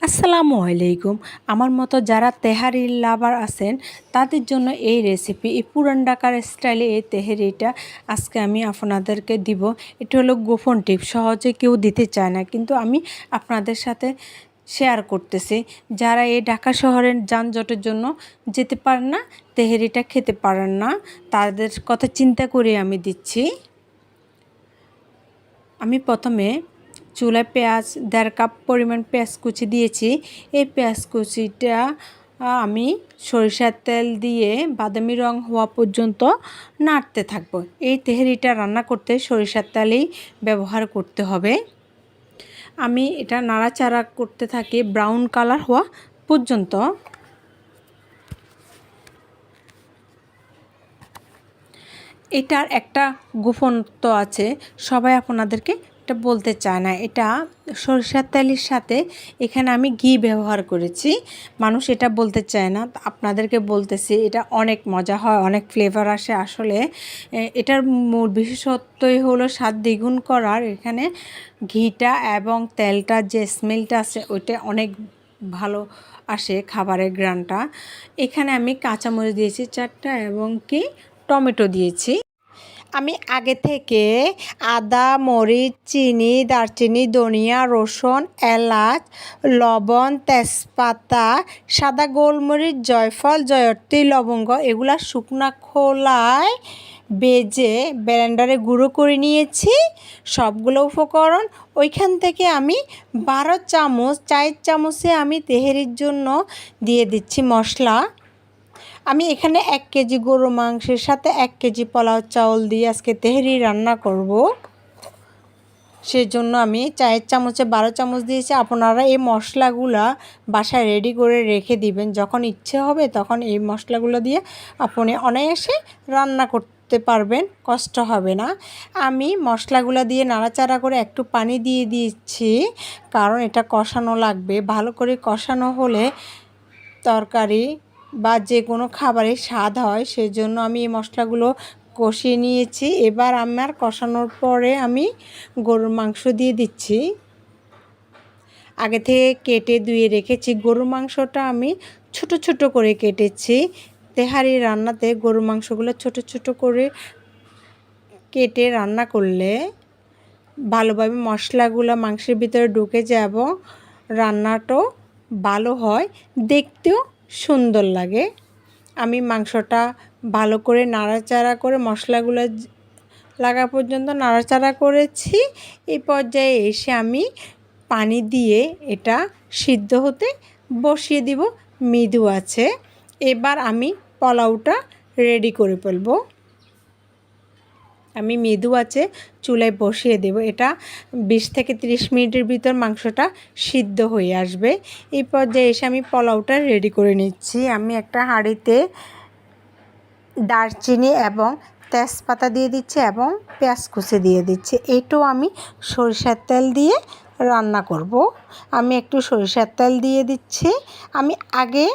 আসসালামু আলাইকুম। আমার মতো যারা তেহারি লাভার আছেন তাদের জন্য এই রেসিপি, এই পুরান ঢাকার স্টাইলে এই তেহারিটা আজকে আমি আপনাদেরকে দিব। এটা হলো গোপন টিপ, সহজে কেউ দিতে চায় না, কিন্তু আমি আপনাদের সাথে শেয়ার করতেছি। যারা এই ঢাকা শহরের যানজটের জন্য যেতে পারেন না, তেহারিটা খেতে পারেন না, তাদের কথা চিন্তা করে আমি দিচ্ছি। আমি প্রথমে চুলায় পেঁয়াজ 1.5 কাপ পরিমাণ পেঁয়াজ কুচি দিয়েছি। এই পেঁয়াজ কুচিটা আমি সরিষার তেল দিয়ে বাদামি রং হওয়া পর্যন্ত নাড়তে থাকবো। এই তেহারিটা রান্না করতে সরিষার তেলই ব্যবহার করতে হবে। আমি এটা নাড়াচাড়া করতে থাকি ব্রাউন কালার হওয়া পর্যন্ত। এটার একটা গোপনত্ব আছে, সবাই আপনাদেরকে এটা বলতে চায় না। এটা সরিষার তেলের সাথে এখানে আমি ঘি ব্যবহার করেছি, মানুষ এটা বলতে চায় না। আপনাদেরকে বলতেছি, এটা অনেক মজা হয়, অনেক ফ্লেভার আসে। আসলে এটার মূল বিশেষত্বই হলো স্বাদ দ্বিগুণ করার। এখানে ঘিটা এবং তেলটা যে স্মেলটা আছে ওইটা অনেক ভালো আসে, খাবারের গ্রানটা। এখানে আমি কাঁচামরিচ দিয়েছি 4টা এবং কি টমেটো দিয়েছি। আমি আগে থেকে আদা, মরিচ, চিনি, দারচিনি, ধনিয়া, রসুন, এলাচ, লবণ, তেজপাতা, সাদা গোলমরিচ, জয়ফল, জয়ত্রী, লবঙ্গ এগুলা শুকনা খোলায় বেজে ব্লেন্ডারে গুঁড়ো করে নিয়েছি। সবগুলো উপকরণ ওইখান থেকে আমি 12 চামচ, 4 চামচে আমি তেহারির জন্য দিয়ে দিচ্ছি মশলা। আমি এখানে 1 কেজি গরু মাংসের সাথে 1 কেজি পোলাও চাউল দিয়ে আজকে তেহারি রান্না করব। সেজন্য আমি 4 চামচে 12 চামচ দিয়েছি। আপনারা এই মশলাগুলা বাসায় রেডি করে রেখে দিবেন, যখন ইচ্ছে হবে তখন এই মশলাগুলো দিয়ে আপনি অনায়াসে রান্না করতে পারবেন, কষ্ট হবে না। আমি মশলাগুলো দিয়ে নাড়াচাড়া করে একটু পানি দিয়ে দিচ্ছি, কারণ এটা কষানো লাগবে। ভালো করে কষানো হলে তরকারি বা যে কোনো খাবারের স্বাদ হয়, সেজন্য আমি এই মশলাগুলো কষিয়ে নিয়েছি। এবার আমার কষানোর পরে আমি গরুর মাংস দিয়ে দিচ্ছি। আগে থেকে কেটে ধুয়ে রেখেছি গরুর মাংসটা, আমি ছোট ছোট করে কেটেছি। তেহারি রান্নাতে গরুর মাংসগুলো ছোট ছোট করে কেটে রান্না করলে ভালোভাবে মশলাগুলো মাংসের ভিতরে ঢুকে যায় এবং রান্নাটাও ভালো হয়, দেখতেও সুন্দর লাগে। আমি মাংসটা ভালো করে নাড়াচাড়া করে মশলাগুলো লাগা পর্যন্ত নাড়াচাড়া করেছি। এই পর্যায়ে এসে আমি পানি দিয়ে এটা সিদ্ধ হতে বসিয়ে দিব মৃদু আছে। এবার আমি পোলাওটা রেডি করে ফেলবো। আমি মৃদু আছে চুলায় বসিয়ে দেব। এটা 20 থেকে 30 মিনিটের ভিতর মাংসটা সিদ্ধ হয়ে আসবে। এই পর্যায়ে এসে আমি পোলাওটা রেডি করে নিচ্ছি। আমি একটা হাঁড়িতে দারচিনি এবং তেজপাতা দিয়ে দিচ্ছি এবং পেঁয়াজ কুচি দিয়ে দিচ্ছি। এটাও আমি সরিষার তেল দিয়ে রান্না করব। আমি একটু সরিষার তেল দিয়ে দিচ্ছি। আমি আগে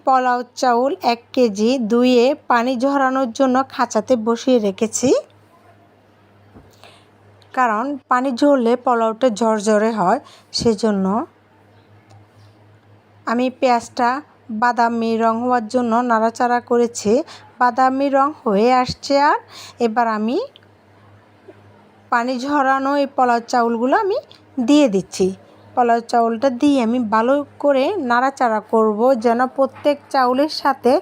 পোলাও চাউল 1 কেজি ধুয়ে পানি ঝরানোর জন্য খাঁচাতে বসিয়ে রেখেছি, কারণ পানি ঝরলে পোলাওটা ঝরঝরে হয়। সেজন্য আমি পেঁয়াজটা বাদামি রং হওয়ার জন্য নাড়াচাড়া করেছি। বাদামি রং হয়ে আসছে। আর এবার আমি পানি ঝরানো এই পোলাও চাউলগুলো আমি দিয়ে দিচ্ছি। পোলাও চাউলটা দিয়ে আমি ভালো করে নাড়াচাড়া করব, যেন প্রত্যেক চাউলের সাথে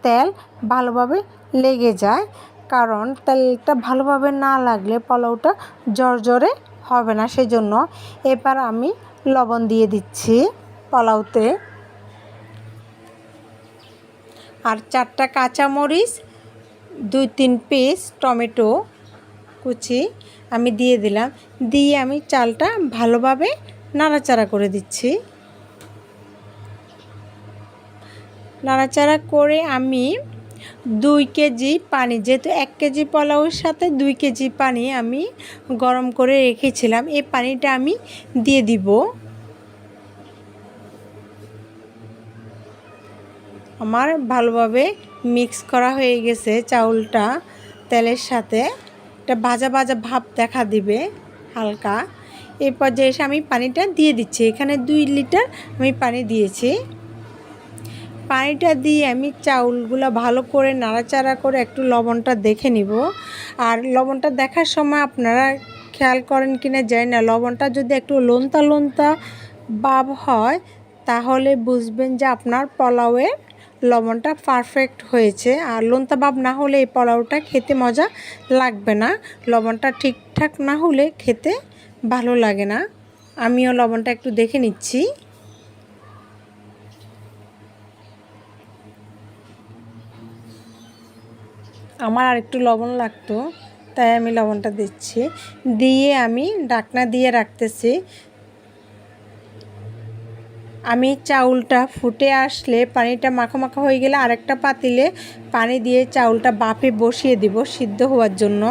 তেল ভালোভাবে লেগে যায়। কারণ তেলটা ভালোভাবে না লাগলে পোলাওটা ঝরঝরে হবে না। সেজন্য এবার আমি লবণ দিয়ে দিচ্ছি পোলাওতে। আর 4টা কাঁচামরিচ, 2-3 পিস টমেটো কুচি আমি দিয়ে দিলাম। দিয়ে আমি চালটা ভালোভাবে নাড়াচাড়া করে দিচ্ছি। নাড়াচাড়া করে আমি 2 কেজি পানি, যেহেতু 1 কেজি পোলাওর সাথে 2 কেজি পানি আমি গরম করে রেখেছিলাম, এই পানিটা আমি দিয়ে দিব। আমার ভালোভাবে মিক্স করা হয়ে গেছে চাউলটা তেলের সাথে। এটা ভাজা ভাজা ভাব দেখা দিবে হালকা। এই পর্যায়ে এসে আমি পানিটা দিয়ে দিচ্ছি। এখানে 2 লিটার আমি পানি দিয়েছি। পানিটা দিয়ে আমি চাউলগুলো ভালো করে নাড়াচাড়া করে একটু লবণটা দেখে নিব। আর লবণটা দেখার সময় আপনারা খেয়াল করেন কিনা জানি না, লবণটা যদি একটু লোনতা লোনতা ভাব হয় তাহলে বুঝবেন যে আপনার পোলাওয়ের লবণটা পারফেক্ট হয়েছে। আর লোনতা ভাব না হলে এই পোলাওটা খেতে মজা লাগবে না। লবণটা ঠিকঠাক না হলে খেতে ভালো লাগে না। আমিও লবণটা একটু দেখে নিচ্ছি। আমার আর একটু লবণ লাগতো, তাই আমি লবণটা দিচ্ছি। দিয়ে আমি ঢাকনা দিয়ে রাখতেছি। আমি চাউলটা ফুটে আসলে পানিটা মাখা মাখা হয়ে গেলে আরেকটা পাতিলে পানি দিয়ে চাউলটা বাফে বসিয়ে দিব সিদ্ধ হওয়ার জন্য।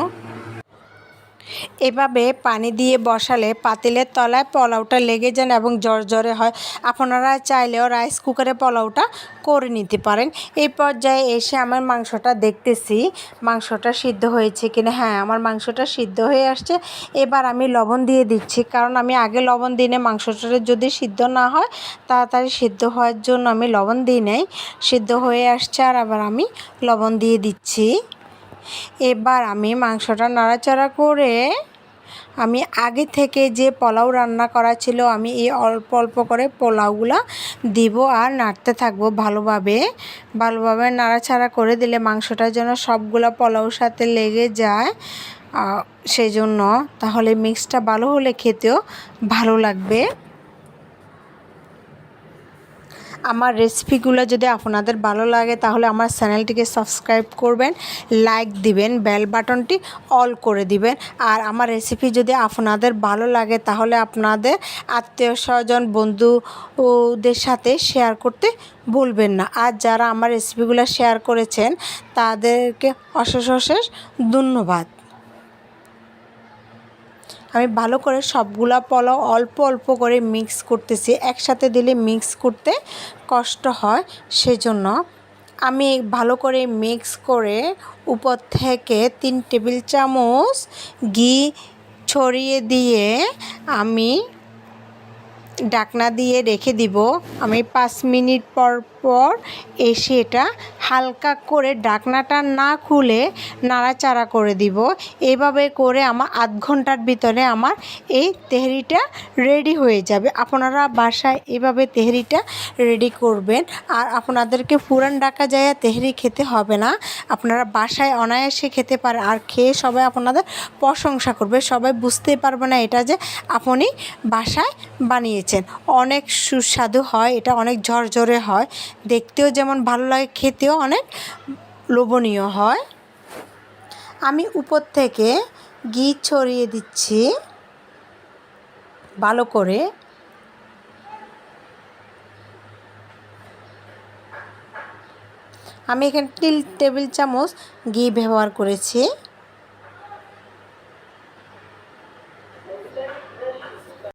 এভাবে পানি দিয়ে বসালে পাতিলের তলায় পোলাওটা লেগে যায় এবং জড়জড়ে হয়। আপনারা চাইলেও রাইস কুকারে পোলাওটা করে নিতে পারেন। এই পর্যায়ে এসে আমার মাংসটা দেখতেছি মাংসটা সিদ্ধ হয়েছে কিনা। হ্যাঁ, আমার মাংসটা সিদ্ধ হয়ে আসছে। এবার আমি লবণ দিয়ে দিচ্ছি, কারণ আমি আগে লবণ দিনে মাংসটা যদি সিদ্ধ না হয় তাড়াতাড়ি সিদ্ধ হওয়ার জন্য আমি লবণ দিই নাই। সিদ্ধ হয়ে আসছে আর আবার আমি লবণ দিয়ে দিচ্ছি। এবার আমি মাংসটা নাড়াচাড়া করে আমি আগে থেকে যে পোলাও রান্না করা ছিল আমি এই অল্প অল্প করে পোলাওগুলো দিব আর নাড়তে থাকবো ভালোভাবে নাড়াচাড়া করে দিলে মাংসটা যেন সবগুলো পোলাওর সাথে লেগে যায়, সেই জন্য। তাহলে মিক্সটা ভালো হলে খেতেও ভালো লাগবে। আমার রেসিপিগুলো যদি আপনাদের ভালো লাগে তাহলে আমার চ্যানেলটিকে সাবস্ক্রাইব করবেন, লাইক দিবেন, বেল বাটনটি অল করে দিবেন। আর আমার রেসিপি যদি আপনাদের ভালো লাগে তাহলে আপনাদের আত্মীয় স্বজন বন্ধুদের সাথে শেয়ার করতে ভুলবেন না। আর যারা আমার রেসিপিগুলো শেয়ার করেছেন তাদেরকে অশেষ ধন্যবাদ। আমি ভালো করে সবগুলা পোলাও অল্প অল্প করে মিক্স করতেছি। একসাথে দিলে মিক্স করতে কষ্ট হয়, সেজন্য আমি ভালো করে মিক্স করে উপর থেকে 3 টেবিল চামচ ঘি ছড়িয়ে দিয়ে আমি ঢাকনা দিয়ে রেখে দিব। আমি 5 মিনিট পর এসে এটা হালকা করে ঢাকনাটা না খুলে নাড়াচাড়া করে দিব। এভাবে করে আমার আধ ঘন্টার ভিতরে আমার এই তেহরিটা রেডি হয়ে যাবে। আপনারা বাসায় এভাবে তেহরিটা রেডি করবেন। আর আপনাদেরকে পুরান ঢাকা যায় তেহরি খেতে হবে না, আপনারা বাসায় অনায়াসে খেতে পারে। আর খেয়ে সবাই আপনাদের প্রশংসা করবে, সবাই বুঝতে পারবে না এটা যে আপনি বাসায় বানিয়েছেন। অনেক সুস্বাদু হয়, এটা অনেক ঝরঝরে হয়, দেখতেও যেমন ভালো লাগে খেতেও অনেক লোভনীয় হয়। আমি উপর থেকে ঘি ছড়িয়ে দিচ্ছি ভালো করে। আমি এখানে 3 টেবিল চামচ ঘি ব্যবহার করেছি।